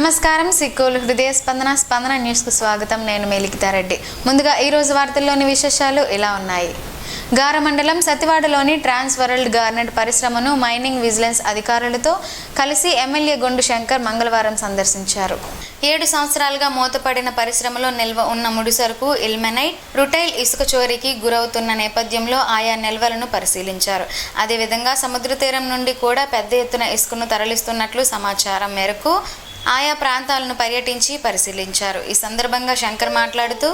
నమస్కారం సిక్కులు హృదయ స్పందన న్యూస్ కు స్వాగతం. నేను మేలికితారెడ్డి. ముందుగా ఈ రోజు వార్తల్లోని విశేషాలు ఇలా ఉన్నాయి. గార మండలం సతివాడలోని ట్రాన్స్ వరల్డ్ గార్నెట్ పరిశ్రమను మైనింగ్ విజిలెన్స్ అధికారులతో కలిసి ఎమ్మెల్యే గొండు శంకర్ మంగళవారం సందర్శించారు. 7 సంవత్సరాలుగా మూతపడిన పరిశ్రమలో నిల్వ ఉన్న ముడిసరుకు ఇల్మెనైట్, రుటైల్ ఇసుక చోరీకి గురవుతున్న నేపథ్యంలో ఆయా నిల్వలను పరిశీలించారు. అదేవిధంగా సముద్ర తీరం నుండి కూడా పెద్ద ఎత్తున ఇసుకను తరలిస్తున్నట్లు సమాచారం మేరకు ఆయా ప్రాంతాలను పర్యటించి పరిశీలించారు. ఈ సందర్భంగా శంకర్ మాట్లాడుతూ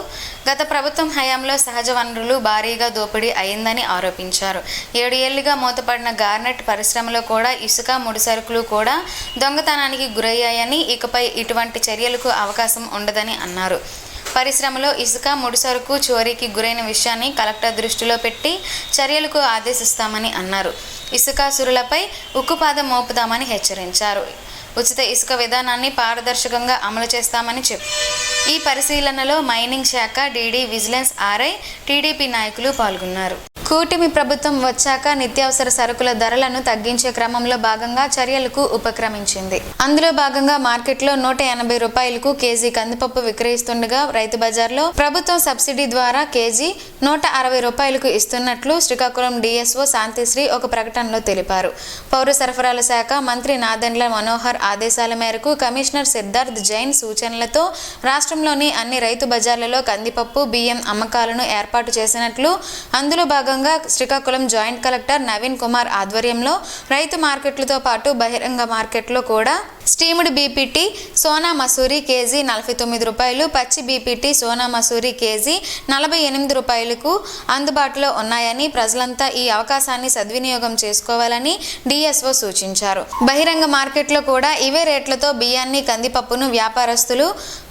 గత ప్రభుత్వం హయాంలో సహజ వనరులు భారీగా దోపిడీ అయిందని ఆరోపించారు. 7 ఏళ్లుగా మూతపడిన గార్నెట్ పరిశ్రమలో కూడా ఇసుక, ముడిసరుకులు కూడా దొంగతనానికి గురయ్యాయని, ఇకపై ఇటువంటి చర్యలకు అవకాశం ఉండదని అన్నారు. పరిశ్రమలో ఇసుక, ముడిసరుకు చోరీకి గురైన విషయాన్ని కలెక్టర్ దృష్టిలో పెట్టి చర్యలకు ఆదేశిస్తామని అన్నారు. ఇసుకాసురులపై ఉక్కుపాదం మోపుదామని హెచ్చరించారు. ఉచిత ఇసుక విధానాన్ని పారదర్శకంగా అమలు చేస్తామని చెప్పారు. ఈ పరిశీలనలో మైనింగ్ శాఖ, డీడీ, విజిలెన్స్, ఆర్ఐ, టీడీపీ నాయకులు పాల్గొన్నారు. కూటమి ప్రభుత్వం వచ్చాక నిత్యావసర సరుకుల ధరలను తగ్గించే క్రమంలో భాగంగా చర్యలకు ఉపక్రమించింది. అందులో భాగంగా మార్కెట్లో 180 రూపాయలకు కేజీ కందిపప్పు విక్రయిస్తుండగా రైతు బజార్లో ప్రభుత్వం సబ్సిడీ ద్వారా కేజీ 160 రూపాయలకు ఇస్తున్నట్లు శ్రీకాకుళం డిఎస్ఓ శాంతిశ్రీ ఒక ప్రకటనలో తెలిపారు. పౌర సరఫరాల శాఖ మంత్రి నాదెండ్ల మనోహర్ ఆదేశాల మేరకు కమిషనర్ సిద్ధార్థ్ జైన్ సూచనలతో రాష్ట్రంలోని అన్ని రైతు బజార్లలో కందిపప్పు, బియ్యం అమ్మకాలను ఏర్పాటు చేసినట్లు, అందులో భాగంగా శ్రీకాకుళం జాయింట్ కలెక్టర్ నవీన్ కుమార్ ఆధ్వర్యంలో రైతు మార్కెట్లతో పాటు బహిరంగ మార్కెట్లో కూడా steamed BPT Sona Masuri kg 49 రూపాయలు, పచ్చి బీపీటీ సోనా మసూరి కేజీ 48 రూపాయలకు అందుబాటులో ఉన్నాయని, ప్రజలంతా ఈ అవకాశాన్ని సద్వినియోగం చేసుకోవాలని డిఎస్ఓ సూచించారు. బహిరంగ మార్కెట్లో కూడా ఇవే రేట్లతో బియ్యాన్ని, కందిపప్పును వ్యాపారస్తులు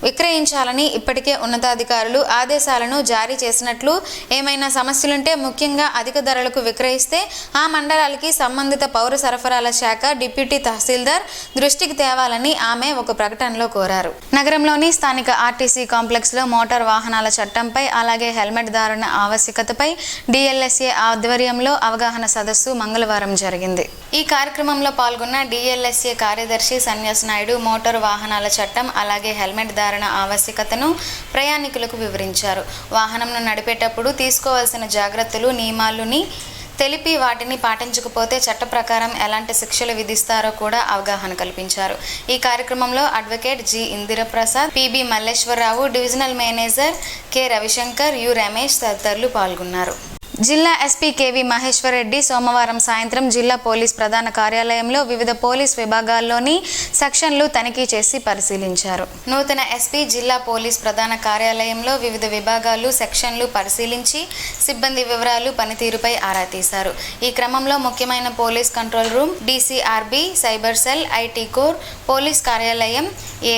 విక్రయించాలని ఇప్పటికే ఉన్నతాధికారులు ఆదేశాలను జారీ చేసినట్లు, ఏమైనా సమస్యలుంటే ముఖ్యంగా అధిక ధరలకు విక్రయిస్తే ఆ మండలాలకి సంబంధిత పౌర సరఫరాల శాఖ డిప్యూటీ తహసీల్దార్ దృష్టికి తేవాలని ఆమె ఒక ప్రకటనలో కోరారు. నగరంలోని స్థానిక ఆర్టీసీ కాంప్లెక్స్ లో మోటార్ వాహనాల చట్టంపై, అలాగే హెల్మెట్ ధారణ ఆవశ్యకతపై డిఎల్ఎస్ఏ ఆధ్వర్యంలో అవగాహన సదస్సు మంగళవారం జరిగింది. ఈ కార్యక్రమంలో పాల్గొన్న డిఎల్ఎస్ఏ కార్యదర్శి సన్యాస్ నాయుడు మోటార్ వాహనాల చట్టం, అలాగే హెల్మెట్ ధారణ ఆవశ్యకతను ప్రయాణికులకు వివరించారు. వాహనంను నడిపేటప్పుడు తీసుకోవాల్సిన జాగ్రత్తలు, నియమాలని తెలిపి వాటిని పాటించకపోతే చట్ట ప్రకారం ఎలాంటి శిక్షలు విధిస్తారో కూడా అవగాహన కల్పించారు. ఈ కార్యక్రమంలో advocate G Indiraprasad, PB Malleswararao, divisional manager K Ravishankar, U Ramesh తదితరులు పాల్గొన్నారు. జిల్లా ఎస్పీ కెవి మహేశ్వర్ రెడ్డి సోమవారం సాయంత్రం జిల్లా పోలీస్ ప్రధాన కార్యాలయంలో వివిధ పోలీస్ విభాగాల్లోని సెక్షన్లు తనిఖీ చేసి పరిశీలించారు. నూతన ఎస్పీ జిల్లా పోలీస్ ప్రధాన కార్యాలయంలో వివిధ విభాగాలు, సెక్షన్లు పరిశీలించి సిబ్బంది వివరాలు, పనితీరుపై ఆరా తీశారు. ఈ క్రమంలో ముఖ్యమైన police control room, DCRB, cyber cell, IT core, police కార్యాలయం,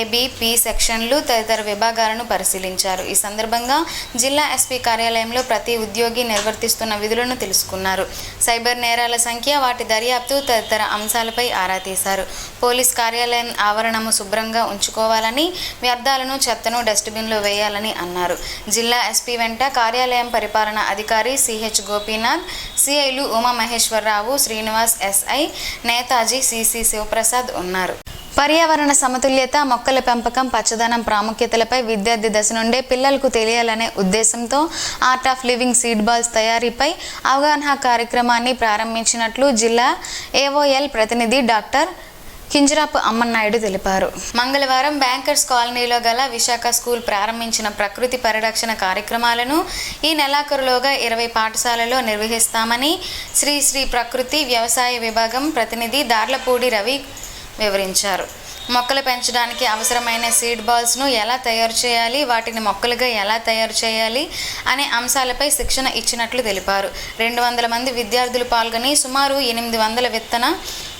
ఏబీపీ సెక్షన్లు తదితర విభాగాలను పరిశీలించారు. ఈ సందర్భంగా జిల్లా ఎస్పీ కార్యాలయంలో ప్రతి ఉద్యోగి నిర్వర్తిస్తున్న విధులను తెలుసుకున్నారు. సైబర్ నేరాల సంఖ్య, వాటి దర్యాప్తు తదితర అంశాలపై ఆరా తీశారు. పోలీస్ కార్యాలయం ఆవరణము శుభ్రంగా ఉంచుకోవాలని, వ్యర్థాలను, చెత్తను డస్ట్బిన్లో వేయాలని అన్నారు. జిల్లా ఎస్పీ వెంట కార్యాలయం పరిపాలన అధికారి సిహెచ్ గోపీనాథ్, సిఐలు ఉమామహేశ్వరరావు, శ్రీనివాస్, ఎస్ఐ నేతాజీ, సిసి శివప్రసాద్ ఉన్నారు. పర్యావరణ సమతుల్యత, మొక్కల పెంపకం, పచ్చదనం ప్రాముఖ్యతలపై విద్యార్థి దశ నుండే పిల్లలకు తెలియాలనే ఉద్దేశంతో art of living seed balls తయారీపై అవగాహన కార్యక్రమాన్ని ప్రారంభించినట్లు జిల్లా ఏఓఎల్ ప్రతినిధి డాక్టర్ కింజరాపు అమ్మన్నాయుడు తెలిపారు. మంగళవారం బ్యాంకర్స్ కాలనీలో గల విశాఖ స్కూల్ ప్రారంభించిన ప్రకృతి పరిరక్షణ కార్యక్రమాలను ఈ నెలాఖరులోగా 20 పాఠశాలలో నిర్వహిస్తామని శ్రీ ప్రకృతి వ్యవసాయ విభాగం ప్రతినిధి దార్లపూడి రవి వివరించారు. మొక్కలు పెంచడానికి అవసరమైన సీడ్ బాల్స్ను ఎలా తయారు చేయాలి, వాటిని మొక్కలుగా ఎలా తయారు చేయాలి అనే అంశాలపై శిక్షణ ఇచ్చినట్లు తెలిపారు. 200 మంది విద్యార్థులు పాల్గొని సుమారు 800 విత్తన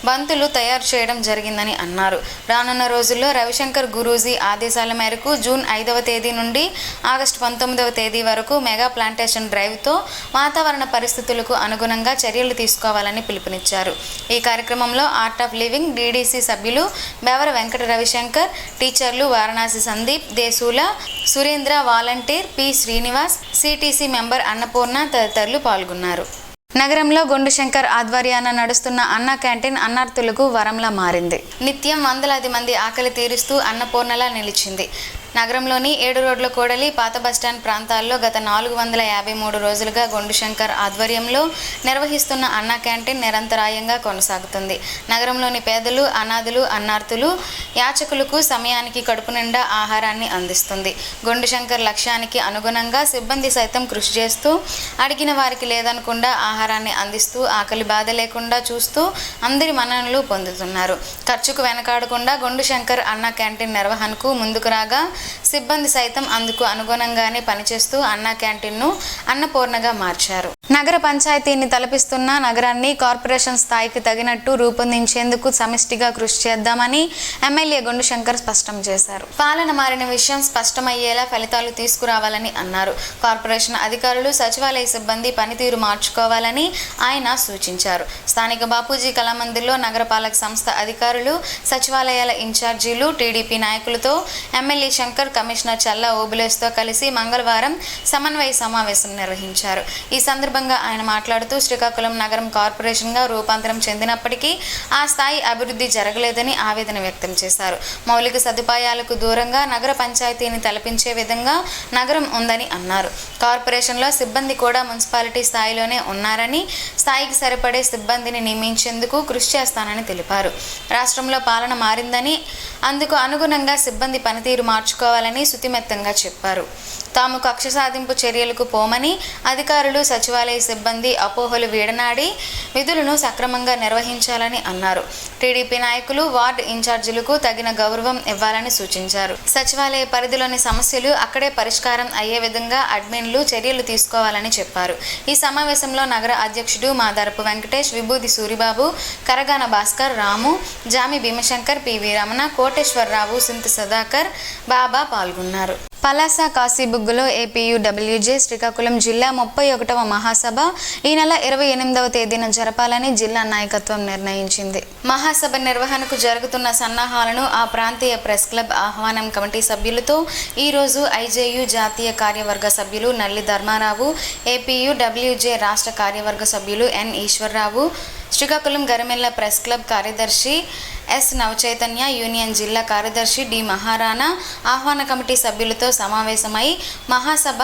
బంతులు తయారు చేయడం జరిగిందని అన్నారు. రానున్న రోజుల్లో రవిశంకర్ గురూజీ ఆదేశాల మేరకు జూన్ 5వ తేదీ నుండి ఆగస్టు 19వ తేదీ వరకు మెగా ప్లాంటేషన్ డ్రైవ్తో వాతావరణ పరిస్థితులకు అనుగుణంగా చర్యలు తీసుకోవాలని పిలుపునిచ్చారు. ఈ కార్యక్రమంలో ఆర్ట్ ఆఫ్ లివింగ్ డీడీసీ సభ్యులు బెవర వెంకట రవిశంకర్, టీచర్లు Varanasi Sandeep, Desula Surendra, volunteer P Srinivas, CTC member Annapurna తదితరులు పాల్గొన్నారు. నగరంలో గొండు శంకర్ ఆధ్వర్యాన నడుస్తున్న అన్న క్యాంటీన్ అన్నార్థులకు వరంలా మారింది. నిత్యం వందలాది మంది ఆకలి తీరుస్తూ అన్నపూర్ణలా నిలిచింది. నగరంలోని 7 రోడ్ల కూడలి, పాత బస్టాండ్ ప్రాంతాల్లో గత 453 రోజులుగా గొండు శంకర్ ఆధ్వర్యంలో నిర్వహిస్తున్న అన్న క్యాంటీన్ నిరంతరాయంగా కొనసాగుతుంది. నగరంలోని పేదలు, అనాథులు, అన్నార్థులు, యాచకులకు సమయానికి కడుపు నిండా ఆహారాన్ని అందిస్తుంది. గొండు శంకర్ లక్ష్యానికి అనుగుణంగా సిబ్బంది సైతం కృషి చేస్తూ అడిగిన వారికి లేదనకుండా ఆహారాన్ని అందిస్తూ ఆకలి బాధ లేకుండా చూస్తూ అందరి మన్ననలు పొందుతున్నారు. ఖర్చుకు వెనకాడకుండా గొండు శంకర్ అన్న క్యాంటీన్ నిర్వహణకు ముందుకు రాగా సిబ్బంది సైతం అందుకు అనుగుణంగానే పనిచేస్తూ అన్న క్యాంటీన్ను అన్నపూర్ణగా మార్చారు. నగర పంచాయతీని తలపిస్తున్న నగరాన్ని కార్పొరేషన్ స్థాయికి తగినట్టు రూపొందించేందుకు సమిష్టిగా కృషి చేద్దామని ఎమ్మెల్యే గొండు శంకర్ స్పష్టం చేశారు. పాలన మారిన విషయం స్పష్టమయ్యేలా ఫలితాలు తీసుకురావాలని అన్నారు. కార్పొరేషన్ అధికారులు, సచివాలయ సిబ్బంది పనితీరు మార్చుకోవాలని ఆయన సూచించారు. స్థానిక బాపూజీ కళామందిర్లో నగరపాలక సంస్థ అధికారులు, సచివాలయాల ఇన్ఛార్జీలు, టీడీపీ నాయకులతో ఎమ్మెల్యే శంకర్, కమిషనర్ చల్లా ఓబులేస్తో కలిసి మంగళవారం సమన్వయ సమావేశం నిర్వహించారు. ఈ సందర్భంగా ఆయన మాట్లాడుతూ శ్రీకాకుళం నగరం కార్పొరేషన్గా రూపాంతరం చెందినప్పటికీ ఆ స్థాయి అభివృద్ధి జరగలేదని ఆవేదన వ్యక్తం చేశారు. మౌలిక సదుపాయాలకు దూరంగా నగర పంచాయతీని తలపించే విధంగా నగరం ఉందని అన్నారు. కార్పొరేషన్లో సిబ్బంది కూడా మున్సిపాలిటీ స్థాయిలోనే ఉన్నారని, స్థాయికి సరిపడే సిబ్బందిని నియమించేందుకు కృషి చేస్తానని తెలిపారు. రాష్ట్రంలో పాలన మారిందని, అందుకు అనుగుణంగా సిబ్బంది పనితీరు మార్చుకోవాలని సుతిమెత్తంగా చెప్పారు. తాము కక్ష సాధింపు చర్యలకు పోమని, అధికారులు, సచివాలయ సిబ్బంది అపోహలు వీడనాడి విధులను సక్రమంగా నిర్వహించాలని అన్నారు. టీడీపీ నాయకులు, వార్డు ఇన్ఛార్జీలకు తగిన గౌరవం ఇవ్వాలని సూచించారు. సచివాలయ పరిధిలోని సమస్యలు అక్కడే పరిష్కారం అయ్యే విధంగా అడ్మిన్లు చర్యలు తీసుకోవాలని చెప్పారు. ఈ సమావేశంలో నగర అధ్యక్షుడు మాదారపు వెంకటేష్, విభూది సూరిబాబు, కరగాన భాస్కర్, రాము, జామి భీమశంకర్, పివి రమణ, కోటేశ్వరరావు, సింత సుధాకర్, బాబా పాల్గొన్నారు. పలాస కాశీబుగ్గలో ఏపీయూడబ్ల్యూజే శ్రీకాకుళం జిల్లా 31వ మహాసభ ఈ నెల 28వ తేదీన జరపాలని జిల్లా నాయకత్వం నిర్ణయించింది. మహాసభ నిర్వహణకు జరుగుతున్న సన్నాహాలను ఆ ప్రాంతీయ ప్రెస్ క్లబ్ ఆహ్వానం కమిటీ సభ్యులతో ఈరోజు ఐజేయు జాతీయ కార్యవర్గ సభ్యులు నల్లి ధర్మారావు, ఏపీయూడబ్ల్యూజే రాష్ట్ర కార్యవర్గ సభ్యులు ఎన్ ఈశ్వరరావు, శ్రీకాకుళం గరిమెల్ల ప్రెస్ క్లబ్ కార్యదర్శి ఎస్ నవచైతన్య, యూనియన్ జిల్లా కార్యదర్శి డి మహారాణా ఆహ్వాన కమిటీ సభ్యులతో సమావేశమై మహాసభ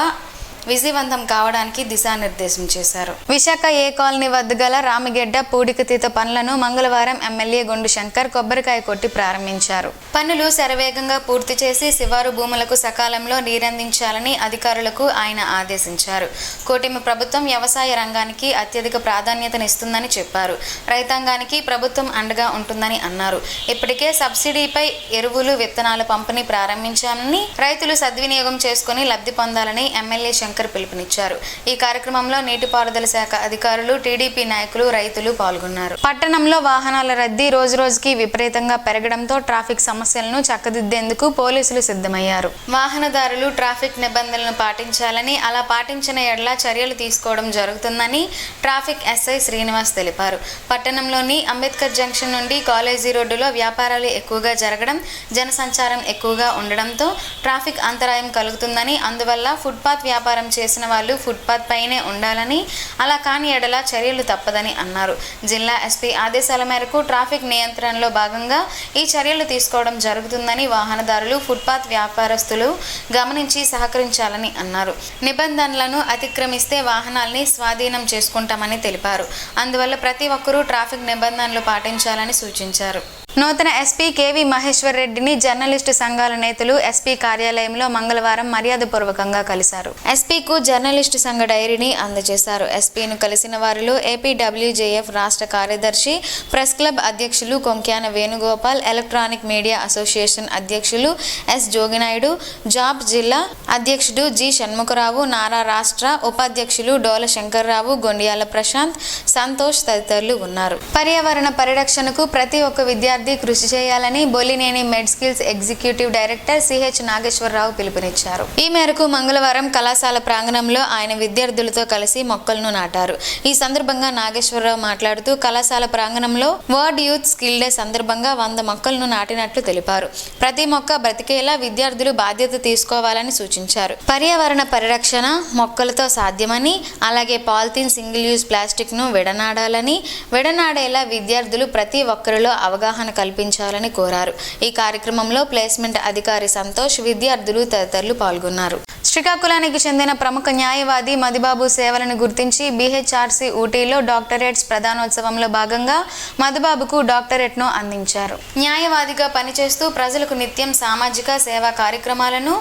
విజయవంతం కావడానికి దిశానిర్దేశం చేశారు. విశాఖ ఏ కాలనీ వద్ద గల రామిగెడ్డ పూడికతీత పనులను మంగళవారం ఎమ్మెల్యే గొండు శంకర్ కొబ్బరికాయ కొట్టి ప్రారంభించారు. పనులు శరవేగంగా పూర్తి చేసి శివారు భూములకు సకాలంలో నీరందించాలని అధికారులకు ఆయన ఆదేశించారు. కూటమి ప్రభుత్వం వ్యవసాయ రంగానికి అత్యధిక ప్రాధాన్యతనిస్తుందని చెప్పారు. రైతాంగానికి ప్రభుత్వం అండగా ఉంటుందని అన్నారు. ఇప్పటికే సబ్సిడీపై ఎరువులు, విత్తనాల పంపిణీ ప్రారంభించామని, రైతులు సద్వినియోగం చేసుకుని లబ్ధి పొందాలని ఎమ్మెల్యే శంకర్ పిలుపునిచ్చారు. ఈ కార్యక్రమంలో నీటిపారుదల శాఖ అధికారులు, టీడీపీ నాయకులు, రైతులు పాల్గొన్నారు. పట్టణంలో వాహనాల రద్దీ రోజురోజుకి విపరీతంగా పెరగడంతో ట్రాఫిక్ సమస్యలను చక్కదిద్దేందుకు పోలీసులు సిద్ధమయ్యారు. వాహనదారులు ట్రాఫిక్ నిబంధనలను పాటించాలని, అలా పాటించిన ఎడల చర్యలు తీసుకోవడం జరుగుతుందని ట్రాఫిక్ ఎస్ఐ శ్రీనివాస్ తెలిపారు. పట్టణంలోని అంబేద్కర్ జంక్షన్ నుండి కాలేజీ రోడ్డులో వ్యాపారాలు ఎక్కువగా జరగడం, జనసంచారం ఎక్కువగా ఉండడంతో ట్రాఫిక్ అంతరాయం కలుగుతుందని, అందువల్ల ఫుట్పాత్ వ్యాపారం చేసిన వాళ్ళు ఫుట్పాత్ పైనే ఉండాలని, అలా కాని ఎడల చర్యలు తప్పదని అన్నారు. జిల్లా ఎస్పీ ఆదేశాల మేరకు ట్రాఫిక్ నియంత్రణలో భాగంగా ఈ చర్యలు తీసుకోవడం జరుగుతుందని, వాహనదారులు, ఫుట్పాత్ వ్యాపారస్తులు గమనించి సహకరించాలని అన్నారు. నిబంధనలను అతిక్రమిస్తే వాహనాల్ని స్వాధీనం చేసుకుంటామని తెలిపారు. అందువల్ల ప్రతి ఒక్కరూ ట్రాఫిక్ నిబంధనలు పాటించాలని సూచించారు. నూతన ఎస్పీ కేవి మహేశ్వర్ రెడ్డిని జర్నలిస్టు సంఘాల నేతలు ఎస్పీ కార్యాలయంలో మంగళవారం మర్యాదపూర్వకంగా కలిశారు. ఎస్పీకు జర్నలిస్టు సంఘ డైరీని అందజేశారు. ఎస్పీను కలిసిన వారిలో ఏపీడబ్ల్యూజేఎఫ్ రాష్ట్ర కార్యదర్శి, ప్రెస్ క్లబ్ అధ్యక్షులు Konkyana Venugopal, electronic media association అధ్యక్షులు ఎస్ జోగినాయుడు, జాబ్ జిల్లా అధ్యక్షుడు జి షణ్ముఖరావు, నారా రాష్ట్ర ఉపాధ్యక్షులు డోల శంకర్రావు, గొండియాల ప్రశాంత్, సంతోష్ తదితరులు ఉన్నారు. పర్యావరణ పరిరక్షణకు ప్రతి ఒక్క విద్యార్థి విద్యార్థి కృషి చేయాలని Bolineni med skills executive director CH Nageswararao పిలుపునిచ్చారు. ఈ మేరకు మంగళవారం కళాశాల ప్రాంగణంలో ఆయన విద్యార్థులతో కలిసి మొక్కలను నాటారు. ఈ సందర్భంగా నాగేశ్వరరావు మాట్లాడుతూ కళాశాల ప్రాంగణంలో వరల్డ్ యూత్ స్కిల్ డే సందర్భంగా 100 మొక్కలను నాటినట్లు తెలిపారు. ప్రతి మొక్క బ్రతికేలా విద్యార్థులు బాధ్యత తీసుకోవాలని సూచించారు. పర్యావరణ పరిరక్షణ మొక్కలతో సాధ్యమని, అలాగే పాలిథిన్, సింగిల్ యూజ్ ప్లాస్టిక్ ను విడనాడేలా విద్యార్థులు ప్రతి ఒక్కరిలో అవగాహన కల్పించాలని కోరారు. ఈ కార్యక్రమంలో ప్లేస్మెంట్ అధికారి సంతోష్, విద్యార్థులు తదితరులు పాల్గొన్నారు. శ్రీకాకుళానికి చెందిన ప్రముఖ న్యాయవాది మధుబాబు సేవలను గుర్తించి బీహెచ్ఆర్సీ ఊటీలో డాక్టరేట్స్ ప్రధానోత్సవంలో భాగంగా మధుబాబుకు డాక్టరేట్ను అందించారు. న్యాయవాదిగా పనిచేస్తూ ప్రజలకు నిత్యం సామాజిక సేవా కార్యక్రమాలను,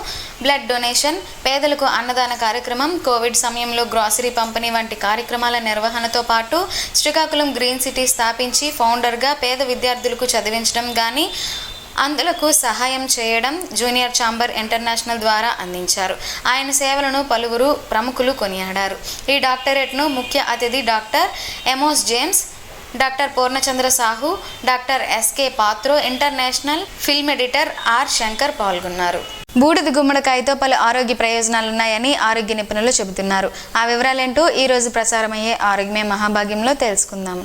బ్లడ్ డొనేషన్, పేదలకు అన్నదాన కార్యక్రమం, కోవిడ్ సమయంలో గ్రాసరీ పంపిణీ వంటి కార్యక్రమాల నిర్వహణతో పాటు శ్రీకాకుళం గ్రీన్ సిటీ స్థాపించి ఫౌండర్గా పేద విద్యార్థులకు చదివించడం గాని అందులకు సహాయం చేయడం జూనియర్ ఛాంబర్ ఇంటర్నేషనల్ ద్వారా అందించారు. ఆయన సేవలను పలువురు ప్రముఖులు కొనియాడారు. ఈ డాక్టరేట్ను ముఖ్య అతిథి doctor Amos James, doctor Purnachandra Sahu, doctor SK Patro, international film editor R Shankar పాల్గొన్నారు. బూడిద గుమ్మడికాయతో పలు ఆరోగ్య ప్రయోజనాలున్నాయని ఆరోగ్య నిపుణులు చెబుతున్నారు. ఆ వివరాలేంటో ఈ రోజు ప్రసారమయ్యే ఆరోగ్యమే మహాభాగ్యంలో తెలుసుకుందాం.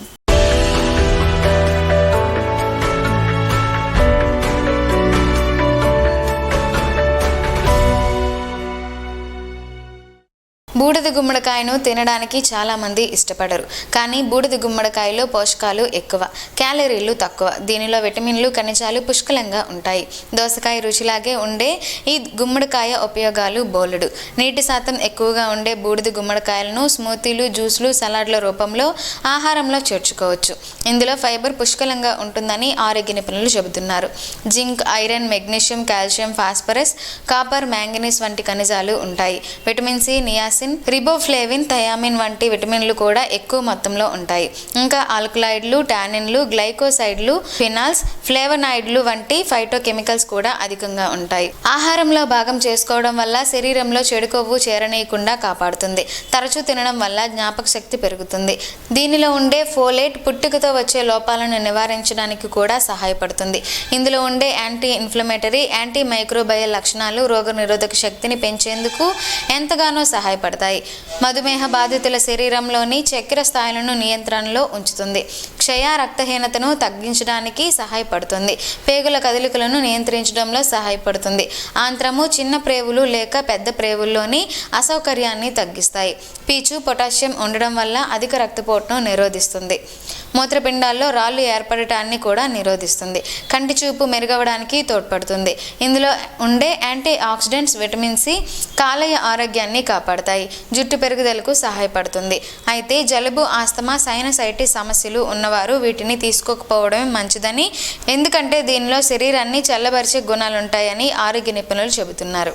బూడిద గుమ్మడికాయను తినడానికి చాలామంది ఇష్టపడరు. కానీ బూడిద గుమ్మడికాయలో పోషకాలు ఎక్కువ, క్యాలరీలు తక్కువ. దీనిలో విటమిన్లు, ఖనిజాలు పుష్కలంగా ఉంటాయి. దోసకాయ రుచిలాగే ఉండే ఈ గుమ్మడికాయ ఉపయోగాలు బోలెడు. నీటి శాతం ఎక్కువగా ఉండే బూడిద గుమ్మడికాయలను స్మూతీలు, జ్యూస్లు, సలాడ్ల రూపంలో ఆహారంలో చేర్చుకోవచ్చు. ఇందులో ఫైబర్ పుష్కలంగా ఉంటుందని ఆరోగ్య నిపుణులు చెబుతున్నారు. Zinc, iron, magnesium, calcium, phosphorus, copper, manganese వంటి ఖనిజాలు ఉంటాయి. Vitamin C, niacin, riboflavin, thiamine వంటి విటమిన్లు కూడా ఎక్కువ మొత్తంలో ఉంటాయి. ఇంకా ఆల్కలాయిడ్లు, టానిన్లు, గ్లైకోసైడ్లు, ఫినాల్స్, ఫ్లేవనాయిడ్లు వంటి ఫైటోకెమికల్స్ కూడా అధికంగా ఉంటాయి. ఆహారంలో భాగం చేసుకోవడం వల్ల శరీరంలో చెడు కొవ్వు చేరనీయకుండా కాపాడుతుంది. తరచూ తినడం వల్ల జ్ఞాపక శక్తి పెరుగుతుంది. దీనిలో ఉండే ఫోలేట్ పుట్టుకతో వచ్చే లోపాలను నివారించడానికి కూడా సహాయపడుతుంది. ఇందులో ఉండే యాంటీ ఇన్ఫ్లమేటరీ, యాంటీ మైక్రోబయల్ లక్షణాలు రోగనిరోధక శక్తిని పెంచేందుకు ఎంతగానో సహాయపడతాయి. మధుమేహ బాధితుల శరీరంలోని చక్కెర స్థాయిలను నియంత్రణలో ఉంచుతుంది. క్షయ, రక్తహీనతను తగ్గించడానికి సహాయపడుతుంది. పేగుల కదలికలను నియంత్రించడంలో సహాయపడుతుంది. ఆంత్రము, చిన్న ప్రేవులు లేక పెద్ద ప్రేవుల్లోని అసౌకర్యాన్ని తగ్గిస్తాయి. పీచు, పొటాషియం ఉండడం వల్ల అధిక రక్తపోటును నిరోధిస్తుంది. మూత్రపిండాల్లో రాళ్ళు ఏర్పడటాన్ని కూడా నిరోధిస్తుంది. కంటి చూపు మెరుగవడానికి తోడ్పడుతుంది. ఇందులో ఉండే యాంటీ ఆక్సిడెంట్స్, విటమిన్ సి కాలేయ ఆరోగ్యాన్ని కాపాడతాయి. జుట్టు పెరుగుదలకు సహాయపడుతుంది. అయితే జలుబు, ఆస్తమా, సైనసైటిస్ సమస్యలు ఉన్నవారు వీటిని తీసుకోకపోవడమే మంచిదని, ఎందుకంటే దీనిలో శరీరాన్ని చల్లబరిచే గుణాలుంటాయని ఆరోగ్య నిపుణులు చెబుతున్నారు.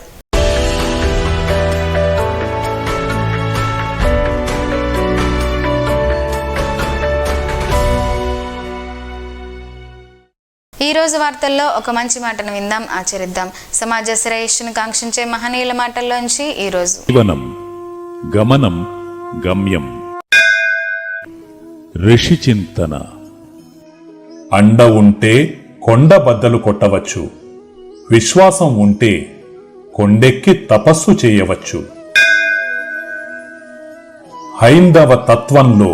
ఈ రోజు వార్తల్లో ఒక మంచి మాటను విందాం, ఆచరిద్దాం. సమాజ శ్రేయస్సును కాంక్షించే మహనీయుల మాటల్లోంచి ఈ రోజు. జీవనం గమనం గమ్యం. ఋషి చింతన. అండ ఉంటే కొండ బద్దలు కొట్టవచ్చు. విశ్వాసం ఉంటే కొండెక్కి తపస్సు చేయవచ్చు. హైందవ తత్వంలో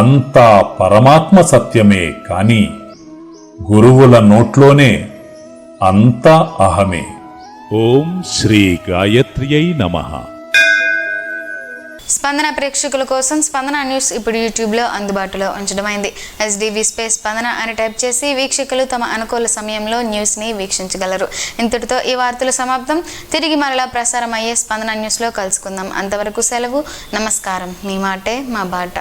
అంతా పరమాత్మ సత్యమే కాని గురువుల నోట్లోనే అంతా అహమే. ఓం శ్రీ గాయత్ర్యై నమః. స్పందన ప్రేక్షకుల కోసం స్పందన న్యూస్ ఇప్పుడు యూట్యూబ్లో అందుబాటులో ఉంచడమైంది. SDV స్పేస్ స్పందన అని టైప్ చేసి వీక్షకులు తమ అనుకూల సమయంలో న్యూస్ని వీక్షించగలరు. ఇంతటితో ఈ వార్తలు సమాప్తం. తిరిగి మరలా ప్రసారం అయ్యే స్పందన న్యూస్లో కలుసుకుందాం. అంతవరకు సెలవు. నమస్కారం. మీ మాటే మా బాట.